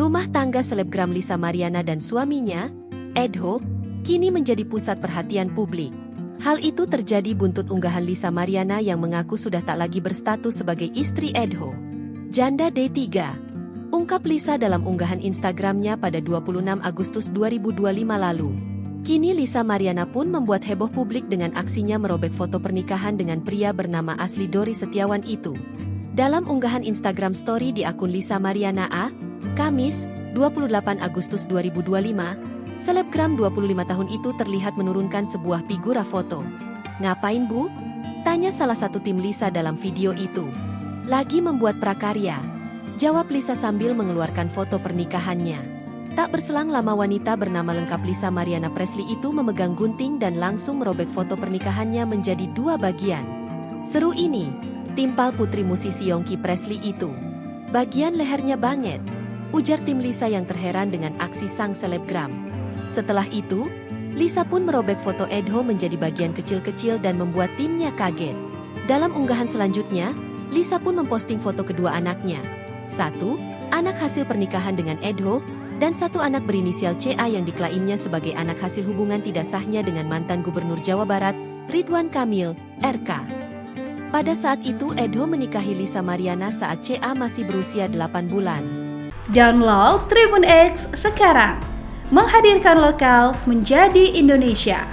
Rumah tangga selebgram Lisa Mariana dan suaminya, Edho, kini menjadi pusat perhatian publik. Hal itu terjadi buntut unggahan Lisa Mariana yang mengaku sudah tak lagi berstatus sebagai istri Edho. Janda D3, ungkap Lisa dalam unggahan Instagramnya pada 26 Agustus 2025 lalu. Kini Lisa Mariana pun membuat heboh publik dengan aksinya merobek foto pernikahan dengan pria bernama asli Dori Setiawan itu. Dalam unggahan Instagram story di akun Lisa Mariana A, Kamis, 28 Agustus 2025, selebgram 25 tahun itu terlihat menurunkan sebuah figura foto. "Ngapain bu?" tanya salah satu tim Lisa dalam video itu. "Lagi membuat prakarya," jawab Lisa sambil mengeluarkan foto pernikahannya. Tak berselang lama wanita bernama lengkap Lisa Mariana Presley itu memegang gunting dan langsung merobek foto pernikahannya menjadi dua bagian. "Seru ini," timpal putri musisi Yongki Presley itu. "Bagian lehernya banget," ujar tim Lisa yang terheran dengan aksi sang selebgram. Setelah itu, Lisa pun merobek foto Edho menjadi bagian kecil-kecil dan membuat timnya kaget. Dalam unggahan selanjutnya, Lisa pun memposting foto kedua anaknya. Satu, anak hasil pernikahan dengan Edho, dan satu anak berinisial CA yang diklaimnya sebagai anak hasil hubungan tidak sahnya dengan mantan Gubernur Jawa Barat, Ridwan Kamil, RK. Pada saat itu Edho menikahi Lisa Mariana saat CA masih berusia 8 bulan. Download Tribun X sekarang, menghadirkan lokal menjadi Indonesia.